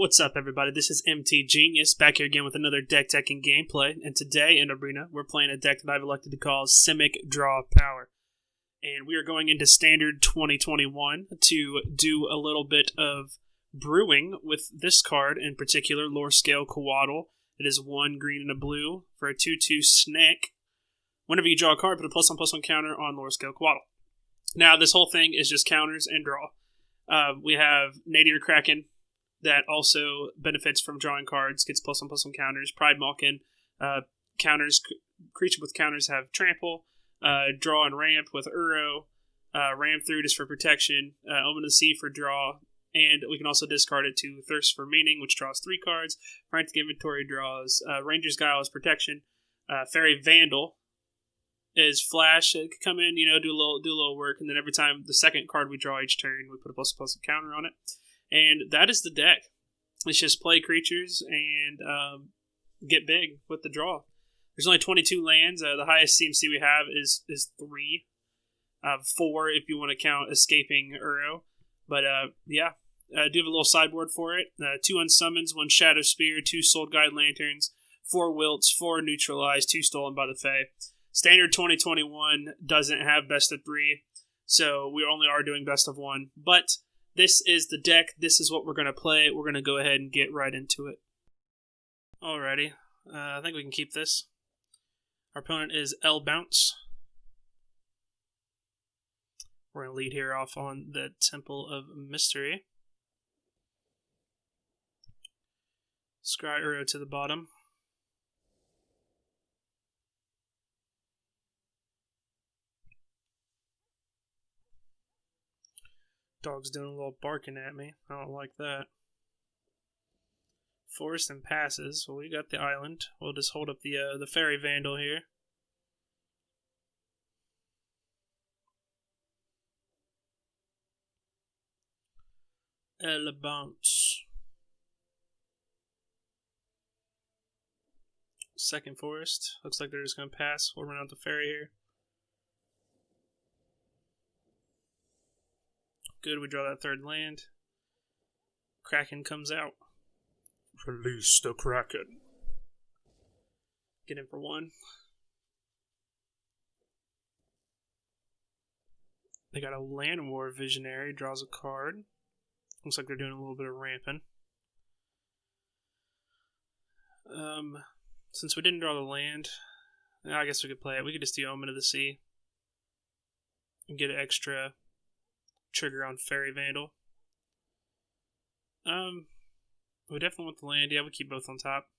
What's up, everybody? This is MT Genius, back here again with another deck teching gameplay, and today in Arena, we're playing a deck that I've elected to call Simic Draw Power. And we are going into Standard 2021 to do a little bit of brewing with this card, in particular, Lorescale Coatl. It is 1 green and a blue for a 2/2 snake. Whenever you draw a card, put a +1/+1 counter on Lorescale Coatl. Now, this whole thing is just counters and draw. We have Nadir Kraken, that also benefits from drawing cards, gets +1/+1 counters. Pride Malkin counters, creature with counters have trample, draw and ramp with Uro, ram through just for protection, Omen of the Sea for draw, and we can also discard it to Thirst for Meaning, which draws 3 cards. Frantic Inventory draws Ranger's Guile as protection. Fairy Vandal is flash. It could come in, do a little work, and then every time the second card we draw each turn, we put a +1/+1 counter on it. And that is the deck. It's just play creatures and get big with the draw. There's only 22 lands. The highest CMC we have is 3. 4 if you want to count escaping Uro. But yeah, I do have a little sideboard for it. 2 unsummons, 1 Shadow Spear, 2 Soul Guide Lanterns, 4 Wilts, 4 Neutralized, 2 Stolen by the Fae. Standard 2021 doesn't have best of 3, so we only are doing best of 1. But this is the deck. This is what we're going to play. We're going to go ahead and get right into it. Alrighty. I think we can keep this. Our opponent is L Bounce. We're going to lead here off on the Temple of Mystery. Scry Uro to the bottom. Dog's doing a little barking at me. I don't like that. Forest and passes. Well, we got the island. We'll just hold up the Fairy Vandal here. El Bounce. Second forest. Looks like they're just going to pass. We'll run out the fairy here. Good, we draw that third land. Kraken comes out. Release the Kraken. Get in for 1. They got a Land War Visionary, draws a card. Looks like they're doing a little bit of ramping. Since we didn't draw the land, I guess we could play it. We could just do Omen of the Sea and get an extra trigger on Fairy Vandal. We definitely want the land. Yeah, we keep both on top.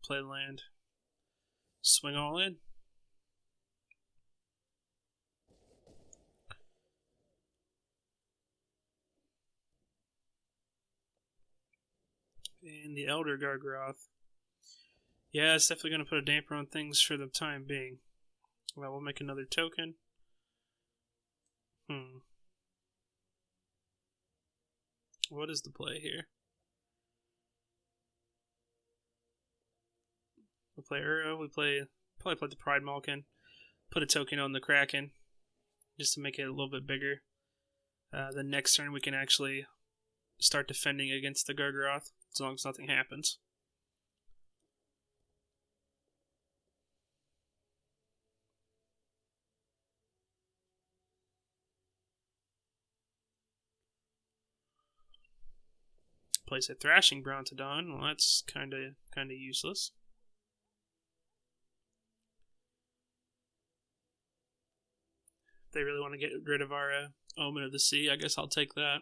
Play the land. Swing all in. And the Elder Gargaroth. Yeah, it's definitely going to put a damper on things for the time being. Well, we'll make another token. What is the play here? We'll play Uro. We probably play the Pride Malkin. Put a token on the Kraken, just to make it a little bit bigger. The next turn we can actually start defending against the Gargaroth, as long as nothing happens. Place a Thrashing Brontodon. Well, that's kind of useless. If they really want to get rid of our Omen of the Sea, I guess I'll take that.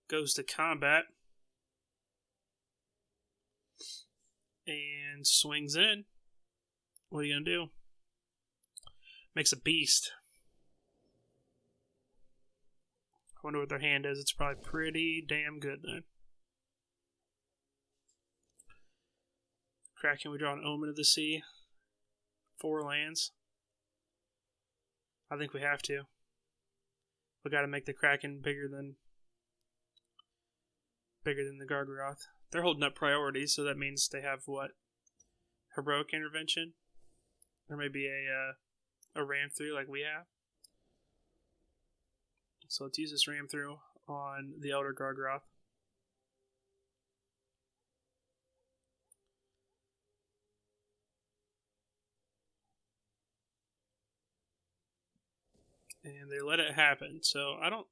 Goes to combat. And swings in. What are you going to do? Makes a beast. I wonder what their hand is. It's probably pretty damn good then. Kraken, we draw an Omen of the Sea. 4 lands. I think we have to. We got to make the Kraken bigger than the Gargaroth. They're holding up priorities, so that means they have what? Heroic Intervention? Or maybe a ram through like we have. So let's use this ram through on the Elder Gargroth. And they let it happen. So I don't...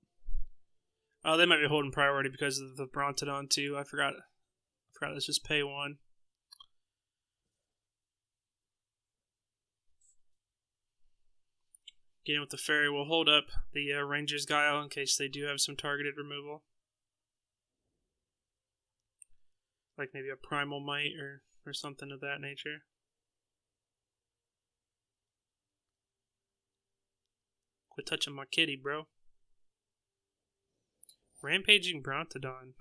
Oh, they might be holding priority because of the Brontodon too. I forgot. Let's just pay one. Get in with the fairy. We'll hold up the Ranger's Guile in case they do have some targeted removal. Like maybe a Primal Might or something of that nature. Quit touching my kitty, bro. Rampaging Brontodon.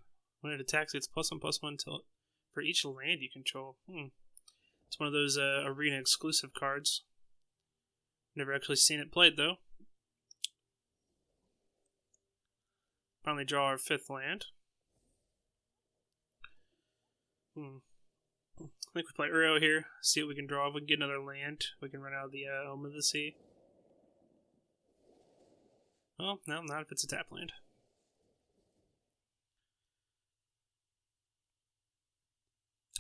When it attacks, it's +1/+1 until for each land you control. It's one of those arena exclusive cards. Never actually seen it played, though. Finally draw our 5th land. I think we play Uro here. See what we can draw. If we can get another land, we can run out of the Home of the Sea. Well, no, not if it's a tap land.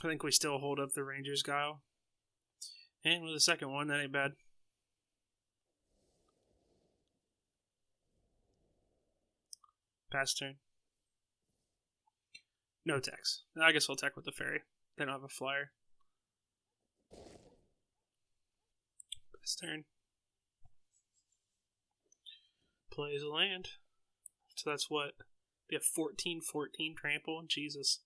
I think we still hold up the Ranger's Guile. And with the second one, that ain't bad. Pass turn. No attacks. I guess we'll attack with the fairy. They don't have a flyer. Pass turn. Plays a land. So that's what? Be a 14/14 trample? Jesus.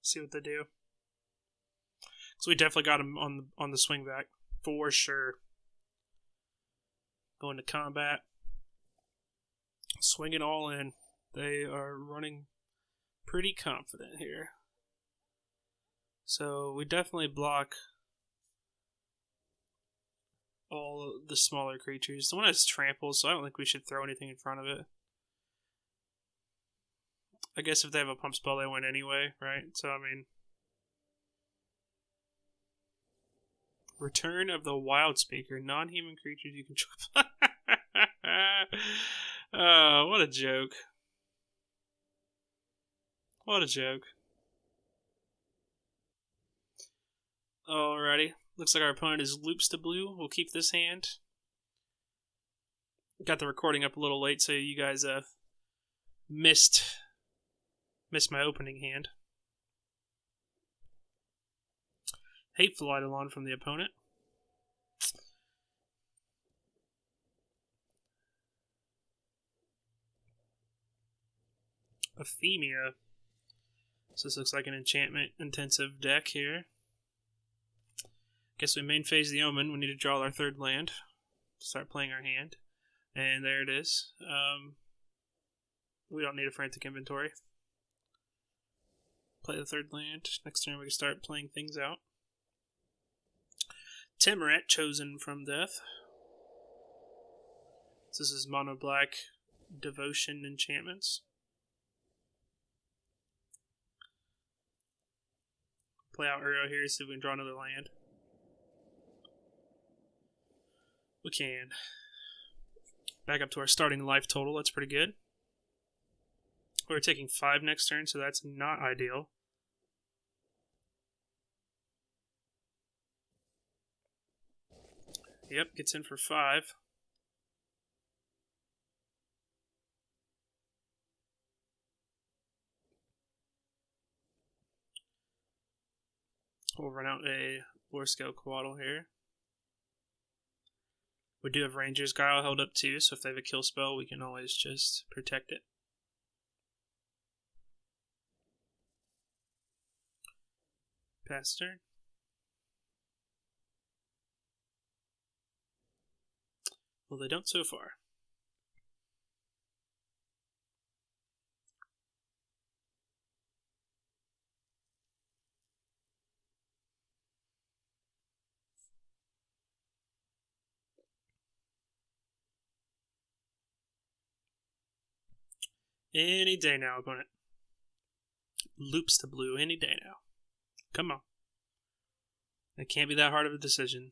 See what they do. So we definitely got him on the swing back. For sure. Going to combat. Swing it all in. They are running pretty confident here. So we definitely block all the smaller creatures. The one has trample, so I don't think we should throw anything in front of it. I guess if they have a pump spell, they win anyway, right? So, I mean... Return of the Wild Speaker. Non-human creatures you control. Oh, what a joke. What a joke. Alrighty. Looks like our opponent is Loops to Blue. We'll keep this hand. Got the recording up a little late, so you guys missed my opening hand. Hateful Eidolon from the opponent. Ephemia. So this looks like an enchantment intensive deck here. Guess we main phase the Omen. We need to draw our 3rd land to start playing our hand. And there it is. We don't need a frantic inventory. Play the 3rd land. Next turn we can start playing things out. Temerat, chosen from death. So this is mono black devotion enchantments. Play out Uro here, see if we can draw another land. We can. Back up to our starting life total, that's pretty good. We're taking 5 next turn, so that's not ideal. Yep, gets in for 5. We'll run out a Lorescale Coatl here. We do have Ranger's Guile held up too, so if they have a kill spell, we can always just protect it. Pass turn. Well, they don't so far. Any day now, opponent. Loops to Blue any day now. Come on. It can't be that hard of a decision.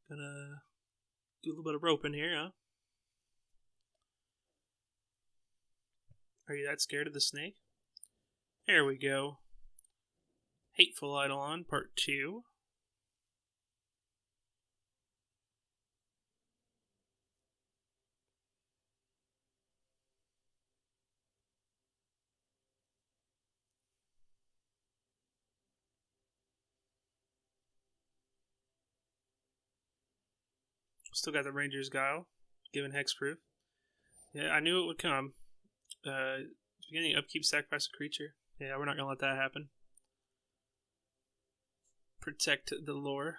Gonna do a little bit of roping here, huh? Are you that scared of the snake? There we go. Hateful Eidolon, Part 2. Still got the Ranger's Guile, given hexproof. Yeah, I knew it would come. Beginning upkeep, sacrifice a creature. Yeah, we're not gonna let that happen. Protect the lore.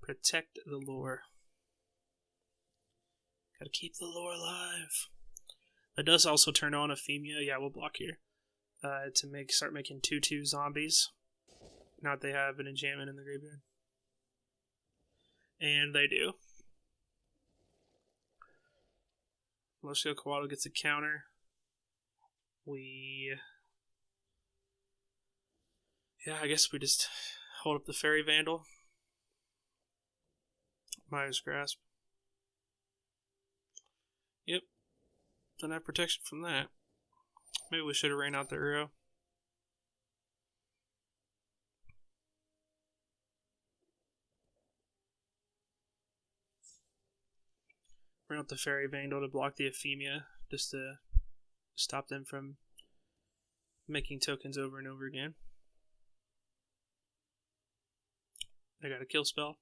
Protect the lore. Gotta keep the lore alive. That does also turn on Ephemia. Yeah, we'll block here. To start making 2/2 zombies. Now that they have an enchantment in the graveyard. And they do. Lorescale Coatl gets a counter. Yeah, I guess we just hold up the Fairy Vandal. Mire's Grasp. Yep. Don't have protection from that. Maybe we should have ran out the Uro. Ran out the Fairy Vandal to block the Ephemia, just to stop them from making tokens over and over again. I got a kill spell.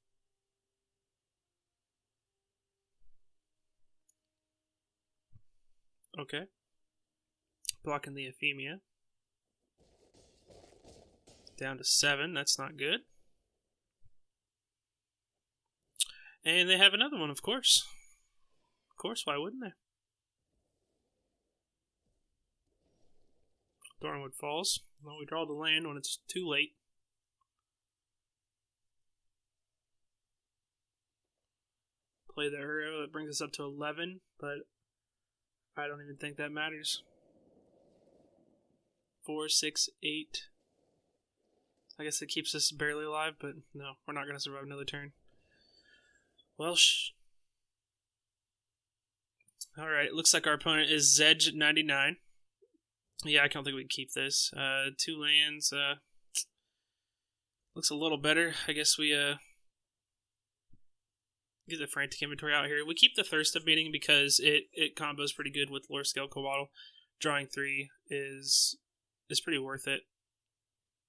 Okay. Blocking the Ephemia. Down to 7. That's not good. And they have another one, of course. Of course, why wouldn't they? Thornwood Falls. Well, we draw the land when it's too late. Play the Uro. That brings us up to 11, but I don't even think that matters. 4, 6, 8. I guess it keeps us barely alive, but no, we're not going to survive another turn. Well, alright, looks like our opponent is Zedge99. Yeah, I don't think we can keep this. 2 lands. Looks a little better. I guess we get the Frantic Inventory out here. We keep the Thirst of Meaning because it combos pretty good with Lorescale Coatl. Drawing 3 is pretty worth it.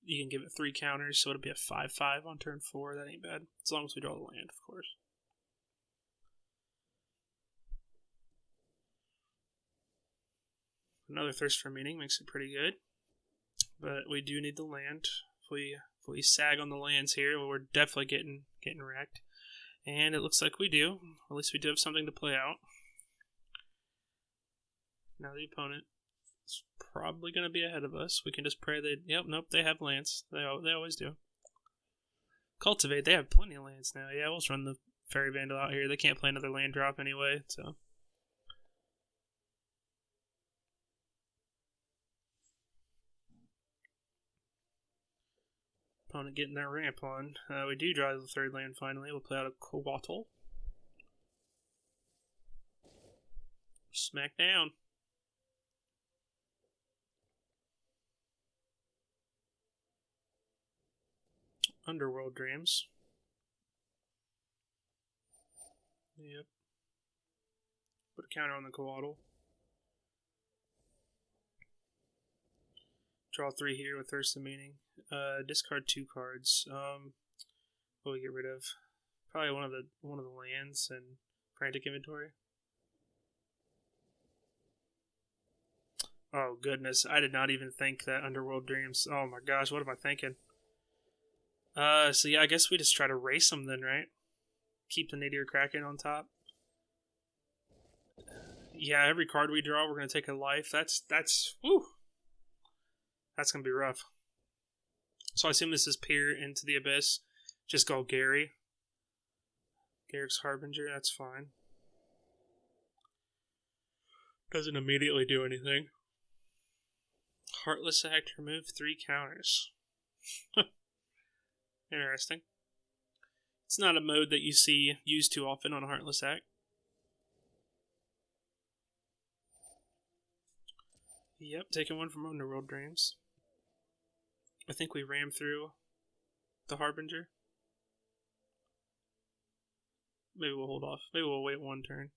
You can give it 3 counters, so it'll be a 5/5 on turn 4. That ain't bad. As long as we draw the land, of course. Another Thirst for Meaning makes it pretty good. But we do need the land. If we sag on the lands here, well, we're definitely getting wrecked. And it looks like we do. At least we do have something to play out. Now the opponent is probably going to be ahead of us. We can just pray that... Yep, nope, they have lands. They always do. Cultivate, they have plenty of lands now. Yeah, we'll just run the Fairy Vandal out here. They can't play another land drop anyway, so... Opponent getting their ramp on. We do draw the 3rd land finally. We'll play out a Coatl. Smack down. Underworld Dreams. Yep. Put a counter on the Coatl. Draw 3 here with Thirst of Meaning. Discard 2 cards. What do we get rid of? Probably one of the lands and Frantic Inventory. Oh goodness, I did not even think that Underworld Dreams. Oh my gosh, what am I thinking? So yeah, I guess we just try to race them then, right? Keep the Nadir Kraken on top. Yeah, every card we draw, we're gonna take a life. That's whew. That's gonna be rough. So I assume this is Peer into the Abyss. Just go Gary. Garrick's Harbinger, that's fine. Doesn't immediately do anything. Heartless Act, remove 3 counters. Interesting. It's not a mode that you see used too often on a Heartless Act. Yep, taking one from Underworld Dreams. I think we ram through the Harbinger. Maybe we'll hold off. Maybe we'll wait one turn.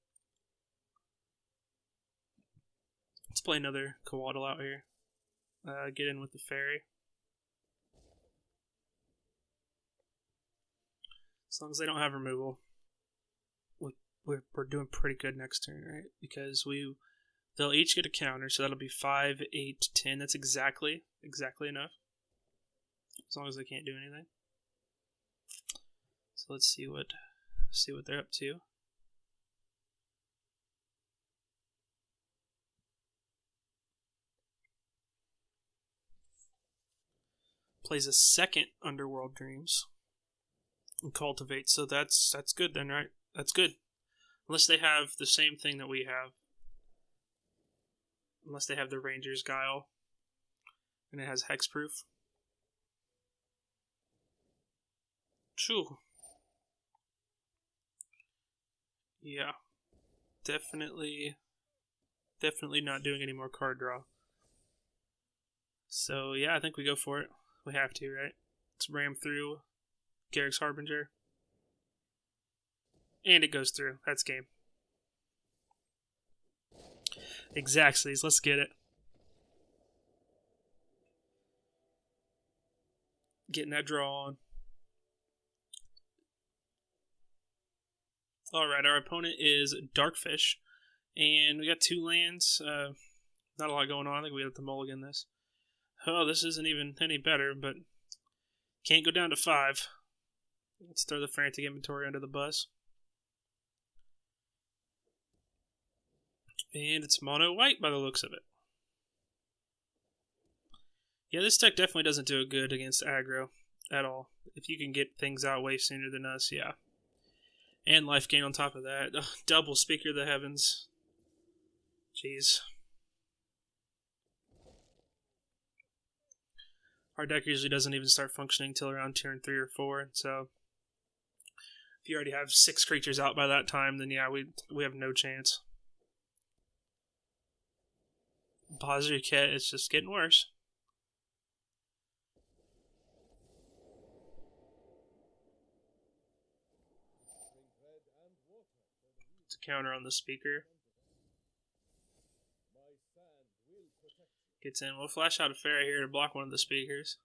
Let's play another Coatl out here. Get in with the Fairy. As long as they don't have removal, we're doing pretty good next turn, right? Because they'll each get a counter, so that'll be 5, 8, 10. That's exactly enough. As long as they can't do anything. So let's see what they're up to. Plays a second Underworld Dreams and Cultivate, so that's good then, right? That's good. Unless they have the same thing that we have. Unless they have the Ranger's Guile and it has hexproof. Phew. Yeah. Definitely not doing any more card draw. So yeah, I think we go for it. We have to, right? Let's ram through Garrick's Harbinger. And it goes through. That's game. Exactly. Let's get it. Getting that draw on. Alright, our opponent is Darkfish. And we got 2 lands. Not a lot going on. I think we have to mulligan this. Oh, this isn't even any better, but can't go down to 5. Let's throw the Frantic Inventory under the bus. And it's mono white by the looks of it. Yeah, this deck definitely doesn't do it good against aggro at all. If you can get things out way sooner than us, yeah. And life gain on top of that. Ugh, double Speaker of the Heavens. Jeez. Our deck usually doesn't even start functioning till around turn 3 or 4, so if you already have 6 creatures out by that time, then yeah, we have no chance. Bazooket, it's just getting worse. It's a counter on the Speaker. Gets in. We'll flash out a Fairy here to block one of the Speakers.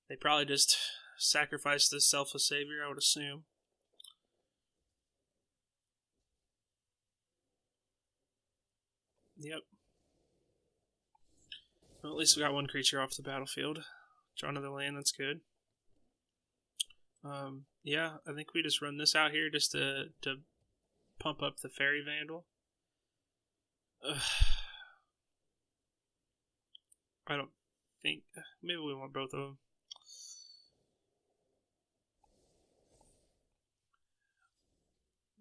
They probably just sacrificed this Selfless Savior, I would assume. Yep. Well, at least we got one creature off the battlefield. Draw another land, that's good. Yeah, I think we just run this out here just to pump up the Fairy Vandal. I don't think... Maybe we want both of them.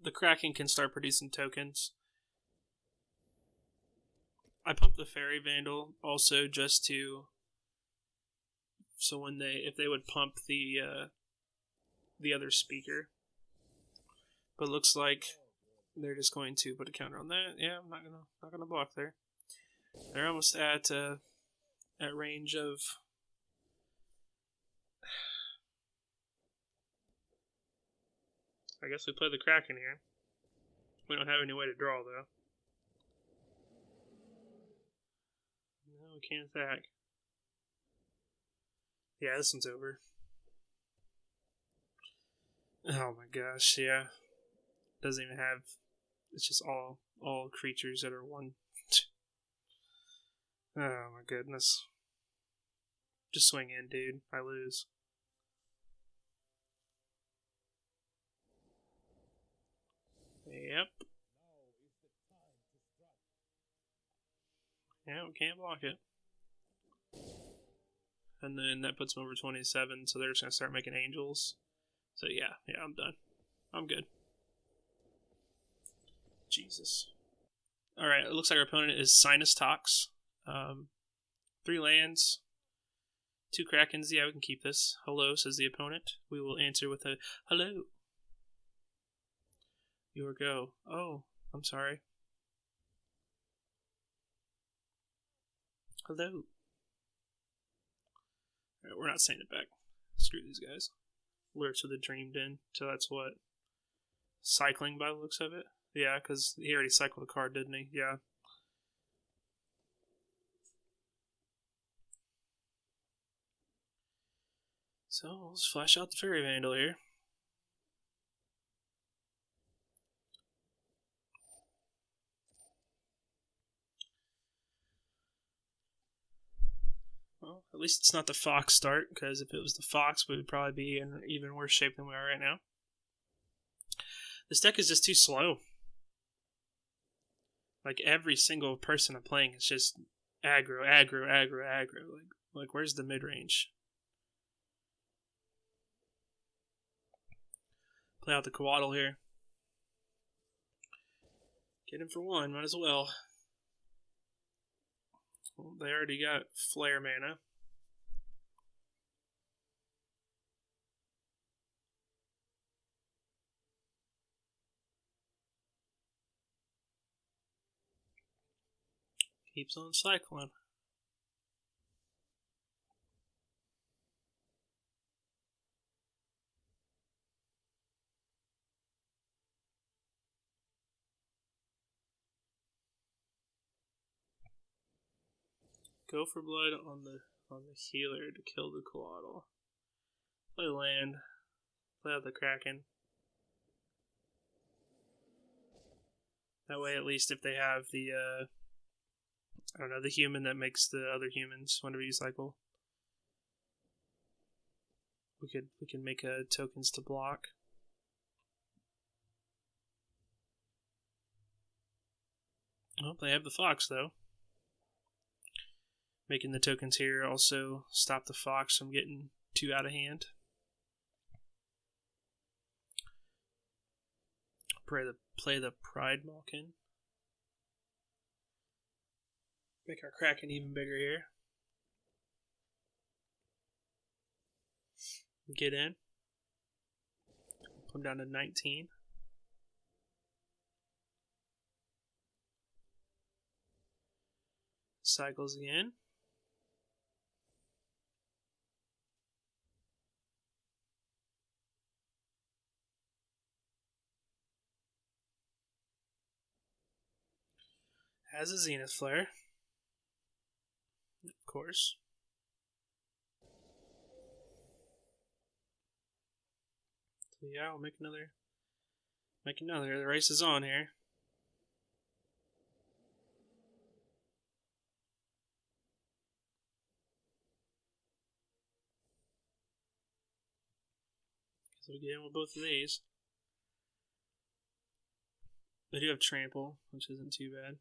The Kraken can start producing tokens. I pumped the Fairy Vandal also just to... So when if they would pump the other Speaker. But it looks like they're just going to put a counter on that. Yeah, I'm not gonna block there. They're almost at range of... I guess we play the Kraken here. We don't have any way to draw, though. No, we can't attack. Yeah, this one's over. Oh my gosh, yeah. Doesn't even have... It's just all creatures that are 1... Oh my goodness. Just swing in, dude. I lose. Yep. Yeah, we can't block it. And then that puts them over 27, so they're just going to start making angels. So yeah, I'm done. I'm good. Jesus. Alright, it looks like our opponent is Sinus Tox. 3 lands, 2 Krakens. Yeah, we can keep this. Hello, says the opponent. We will answer with a hello. Your go. Oh, I'm sorry. Hello. Alright, we're not saying it back. Screw these guys. Lurch of the Dreamed In. So that's what? Cycling by the looks of it? Yeah, because he already cycled a card, didn't he? Yeah. So, let's flash out the Fairy Vandal here. Well, at least it's not the Fox start, because if it was the Fox, we would probably be in even worse shape than we are right now. This deck is just too slow. Like, every single person I'm playing is just aggro. Like where's the mid-range? Play out the Coatl here. Get him for 1, might as well. Well, they already got Flare mana. Keeps on cycling. Go for blood on the healer to kill the Coatl. Play land. Play out the Kraken. That way, at least if they have the I don't know, the human that makes the other humans whenever you cycle, we can make tokens to block. Well, they have the Fox though. Making the tokens here also stop the Fox from getting too out of hand. Play the Pride Malkin. Make our Kraken even bigger here. Get in. Put him down to 19. Cycles again. Has a Zenith Flare. Of course. So yeah, I'll make another. The race is on here. So we get in with both of these. They do have Trample, which isn't too bad.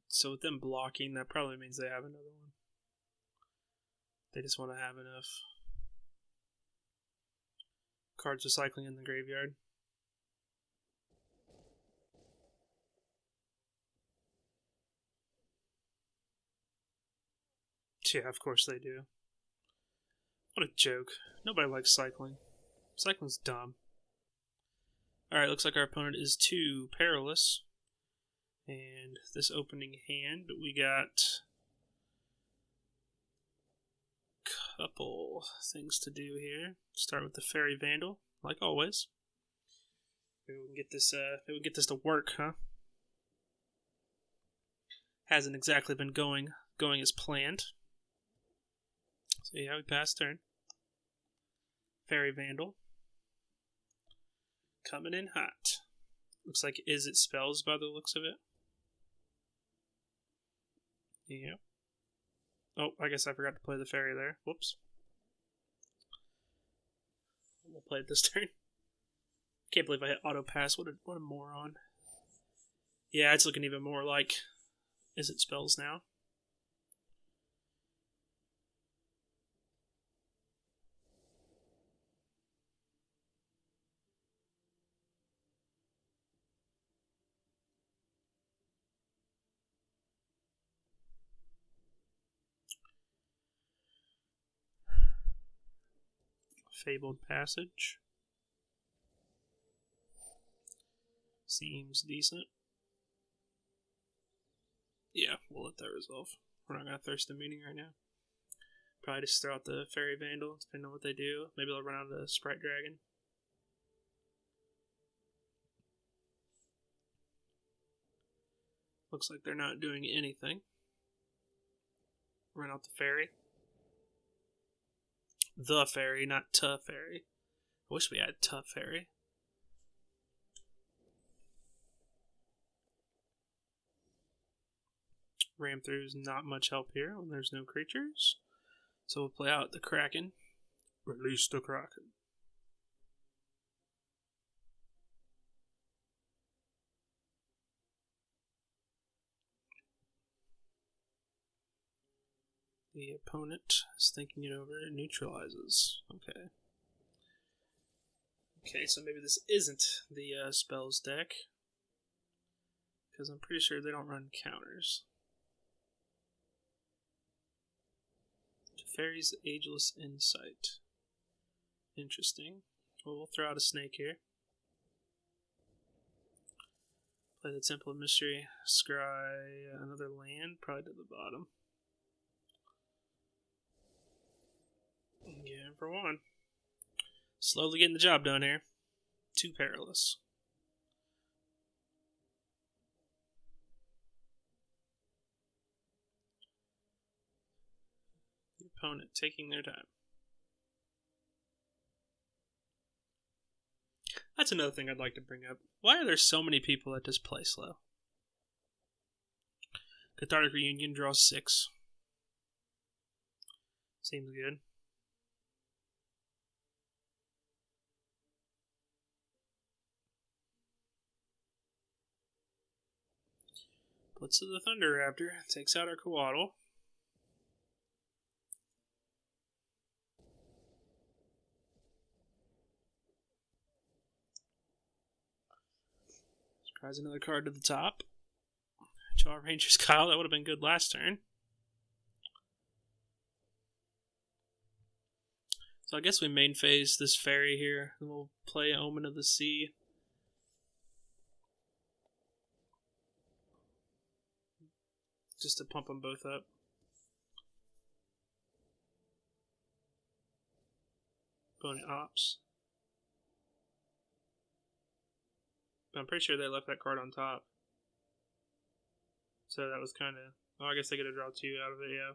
So with them blocking, that probably means they have another one. They just want to have enough cards recycling in the graveyard. Yeah, of course they do. What a joke. Nobody likes cycling. Cycling's dumb. Alright, looks like our opponent is 2 Perilous. And this opening hand, we got a couple things to do here. Start with the Fairy Vandal, like always. Maybe we can get this. Maybe we can get this to work, huh? Hasn't exactly been going as planned. So yeah, we pass turn. Fairy Vandal coming in hot. Looks like Is It spells by the looks of it. Yeah. Oh, I guess I forgot to play the fairy there. Whoops. We'll play it this turn. Can't believe I hit auto pass. What a moron. Yeah, it's looking even more like Is It spells now. Fabled Passage. Seems decent. Yeah, we'll let that resolve. We're not going to thirst a meaning right now. Probably just throw out the Fairy Vandal, depending on what they do. Maybe they'll run out of the Sprite Dragon. Looks like they're not doing anything. Run out the Fairy. The Fairy, not Ta Fairy. I wish we had Ta Fairy. Ram through is not much help here when there's no creatures. So we'll play out the Kraken. Release the Kraken. The opponent is thinking it over and neutralizes. Okay. Okay, so maybe this isn't the spells deck. Because I'm pretty sure they don't run counters. Fairy's Ageless Insight. Interesting. Well, we'll throw out a snake here. Play the Temple of Mystery. Scry another land, probably to the bottom. Yeah, for one. Slowly getting the job done here. 2 Perilous. The opponent taking their time. That's another thing I'd like to bring up. Why are there so many people that just play slow? Cathartic Reunion draws 6. Seems good. Blitz of the Thunder Raptor takes out our Coatl. Scries another card to the top. Jaw Ranger's Kyle, that would have been good last turn. So I guess we main phase this fairy here, and we'll play Omen of the Sea. Just to pump them both up. Opponent Ops. But I'm pretty sure they left that card on top. So that was kind of... Oh, I guess they get to draw 2 out of it, yeah.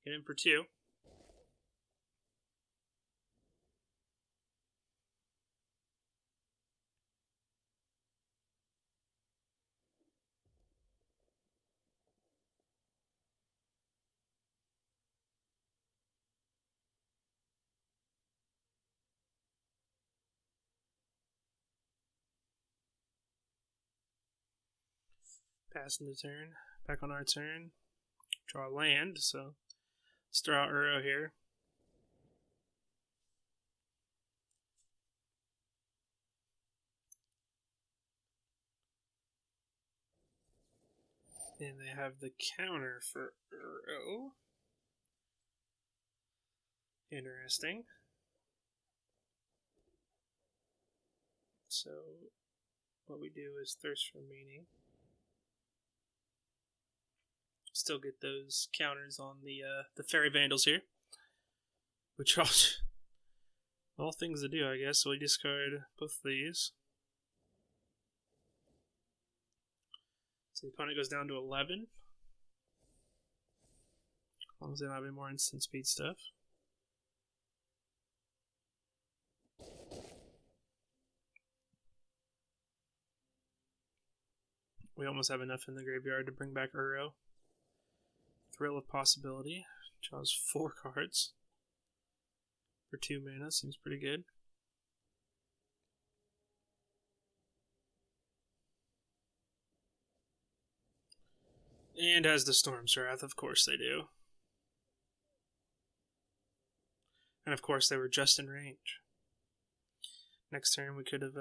Get in for 2. Passing the turn. Back on our turn. Draw land, so let's throw out Uro here. And they have the counter for Uro. Interesting. So what we do is Thirst for Meaning. Still get those counters on the Fairy Vandals here. Which are all things to do, I guess. So we discard both of these. So the opponent goes down to 11. As long as they don't have any more instant speed stuff. We almost have enough in the graveyard to bring back Uro. Thrill of Possibility. Draws 4 cards. For 2 mana. Seems pretty good. And has the Storm's Wrath. Of course they do. And of course they were just in range. Next turn we could have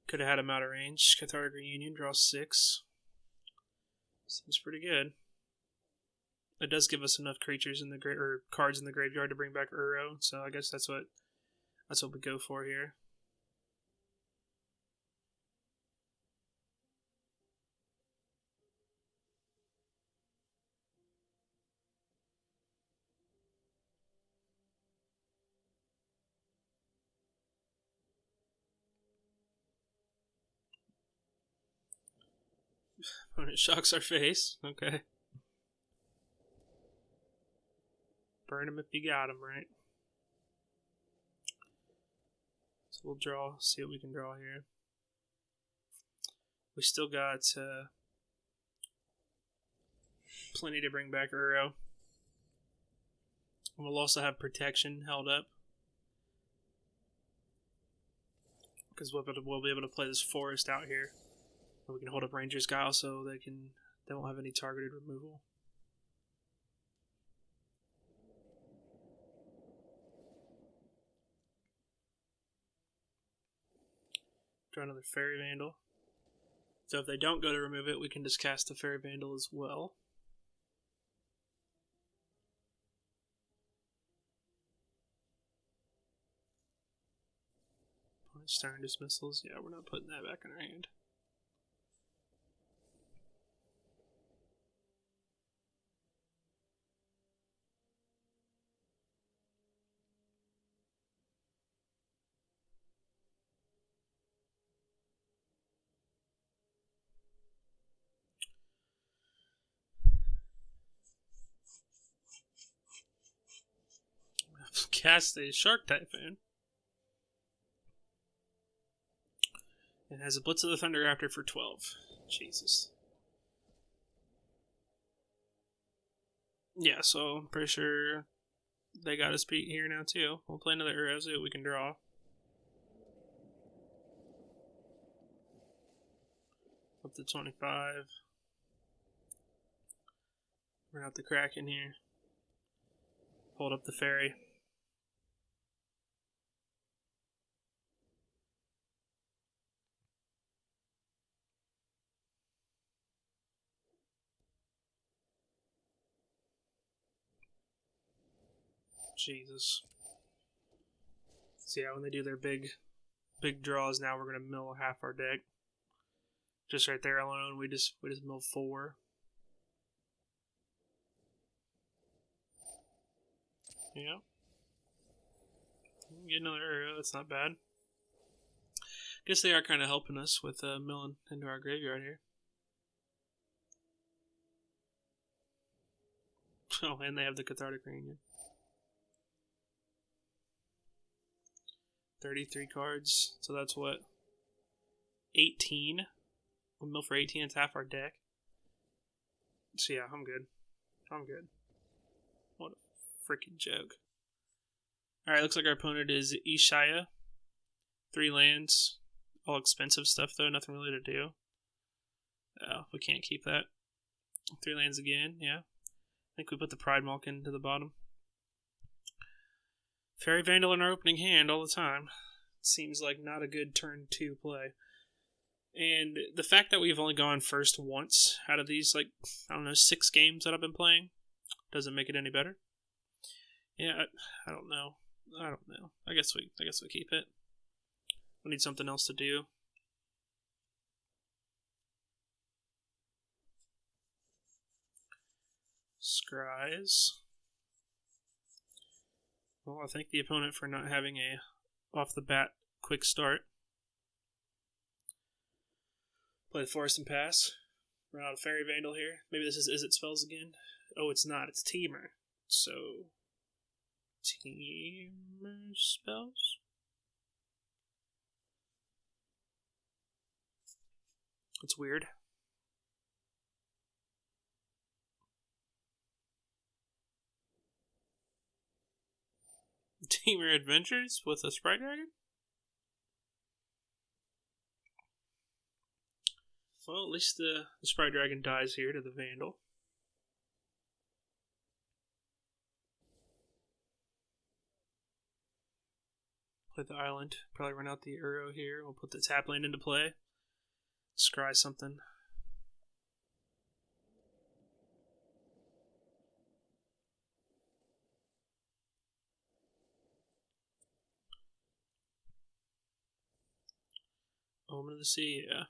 Could have had him out of range. Cathartic Reunion, draw 6. Seems pretty good. It does give us enough creatures in the or cards in the graveyard to bring back Uro, so I guess that's what we go for here. Opponent shocks our face. Okay. Burn him if you got him, right? So we'll draw, see what we can draw here. We still got plenty to bring back Uro. We'll also have protection held up, because we'll be able to play this forest out here. We can hold up Ranger's Guile so they won't have any targeted removal. Draw another Fairy Vandal. So if they don't go to remove it, we can just cast the Fairy Vandal as well. Opponent's turn dismissals. Yeah, we're not putting that back in our hand. Cast a Shark Typhoon. It has a Blitz of the Thunder Raptor for 12. Jesus. Yeah, so I'm pretty sure they got us beat here now too. We'll play another Uro, see what we can draw. Up to 25. We're out the Kraken here. Hold up the Fairy. Jesus. So yeah, when they do their big draws now, we're gonna mill half our deck. Just right there alone, we just mill 4. Yeah. Get another area, that's not bad. Guess they are kind of helping us with milling into our graveyard here. Oh, and they have the Cathartic Reunion. 33 cards, so that's what? 18? We'll mill for 18, it's half our deck. So yeah, I'm good. What a freaking joke. Alright, looks like our opponent is Ishaya. 3 lands. All expensive stuff though, nothing really to do. Oh, we can't keep that. 3 lands again, yeah. I think we put the Pride Malkin to the bottom. Fairy Vandal in our opening hand all the time. Seems like not a good turn 2 play. And the fact that we've only gone first once out of these, 6 games that I've been playing, doesn't make it any better. Yeah, I don't know. I guess we keep it. We need something else to do. Scries. Well, I thank the opponent for not having a off-the-bat quick start. Play the Forest and pass. Run out a Fairy Vandal here. Maybe this is it spells again? Oh, it's not. It's Teamer. So, Teamer spells? It's weird. Teamer Adventures with a Sprite Dragon? Well, at least the Sprite Dragon dies here to the Vandal. Play the island. Probably run out the Uro here. We'll put the tap land into play. Scry something. Omen of the Sea, yeah.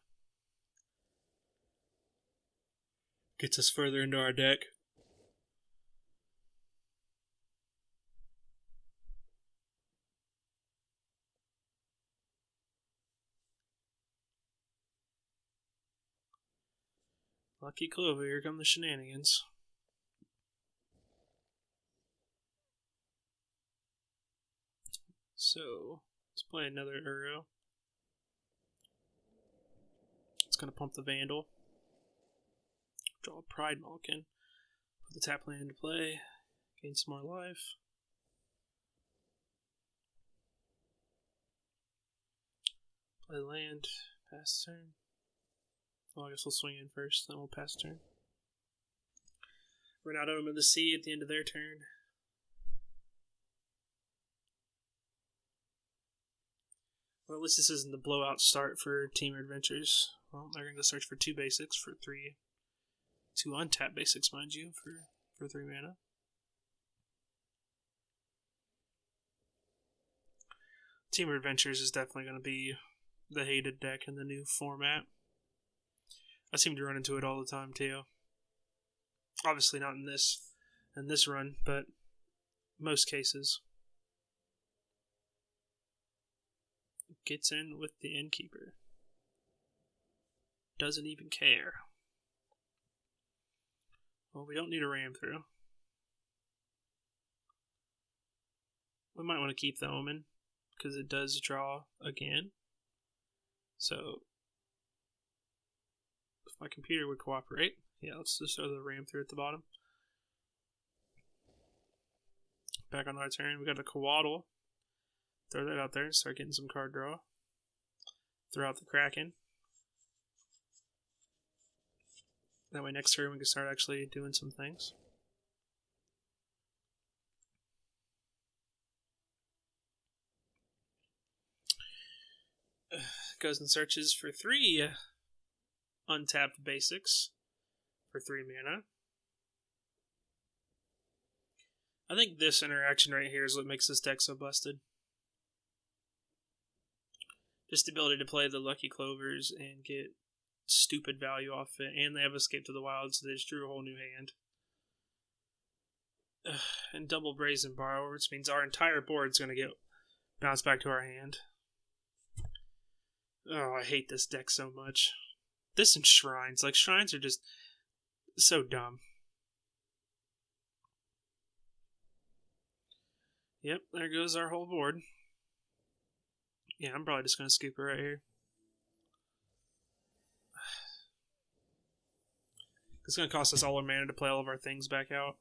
Gets us further into our deck. Lucky Clover, here come the shenanigans. So, let's play another Uro. It's going to pump the Vandal. Draw a Pride Malkin. Put the tap land into play. Gain some more life. Play land. Pass turn. Well, I guess we'll swing in first, then we'll pass turn. Run out Omen of the Sea at the end of their turn. Well, at least this isn't the blowout start for Team Adventures. Well, they're going to search for 2 basics for 3. 2 untapped basics, mind you, for 3 mana. Team Adventures is definitely going to be the hated deck in the new format. I seem to run into it all the time too. Obviously not in this run, but most cases. Gets in with the Innkeeper. Doesn't even care. Well, we don't need a ram through. We might want to keep the Omen, because it does draw again. So, if my computer would cooperate, yeah, let's just throw the ram through at the bottom. Back on our turn, we got the Coatl. Throw that out there and start getting some card draw. Throw out the Kraken. That way next turn we can start actually doing some things. Goes and searches for 3 untapped basics for 3 mana. I think this interaction right here is what makes this deck so busted. Just the ability to play the Lucky Clovers and get stupid value off it, and they have Escape to the Wild, so they just drew a whole new hand. And double Brazen Borrower, which means our entire board's going to get bounced back to our hand. Oh, I hate this deck so much. This and Shrines. Like, Shrines are just so dumb. Yep, there goes our whole board. Yeah, I'm probably just going to scoop it right here. It's going to cost us all our mana to play all of our things back out.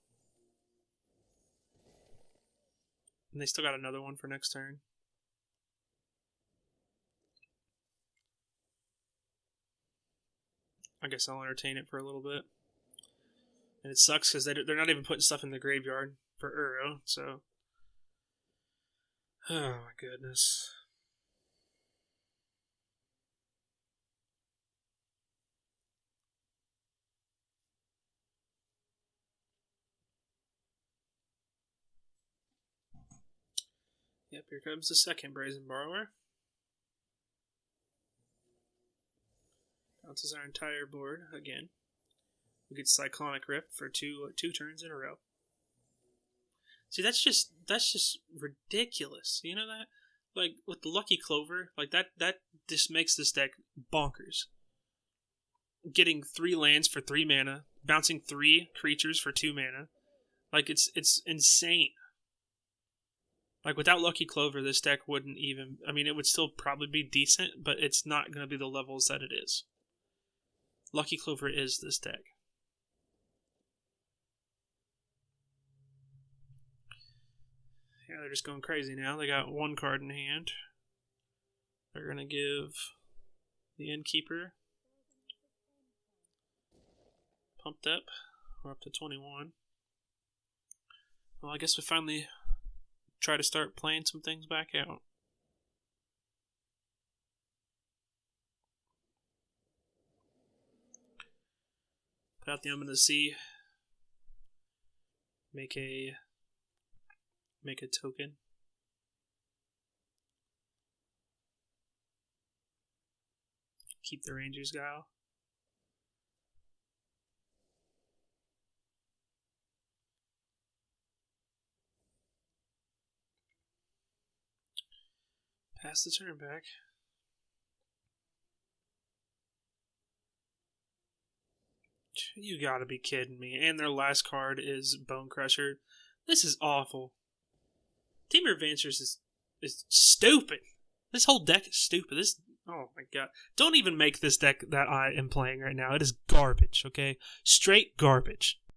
And they still got another one for next turn. I guess I'll entertain it for a little bit. And it sucks because they're not even putting stuff in the graveyard for Uro, so... Oh my goodness. Yep, here comes the second Brazen Borrower. Bounces our entire board again. We get Cyclonic Rip for two turns in a row. See, that's just ridiculous. You know that? Like, with the Lucky Clover, like, that just makes this deck bonkers. Getting 3 lands for 3 mana, bouncing 3 creatures for 2 mana. Like, it's insane. Like, without Lucky Clover, this deck wouldn't even... I mean, it would still probably be decent, but it's not going to be the levels that it is. Lucky Clover is this deck. Yeah, they're just going crazy now. They got 1 card in hand. They're going to give the Innkeeper pumped up. We're up to 21. Well, I guess we finally try to start playing some things back out. Put out the Omen of the Sea. Make a token. Keep the Ranger's Guile. Pass the turn back. You gotta be kidding me. And their last card is Bone Crusher. This is awful. Team Advancers is stupid. This whole deck is stupid. Oh my god. Don't even make this deck that I am playing right now. It is garbage, okay? Straight garbage.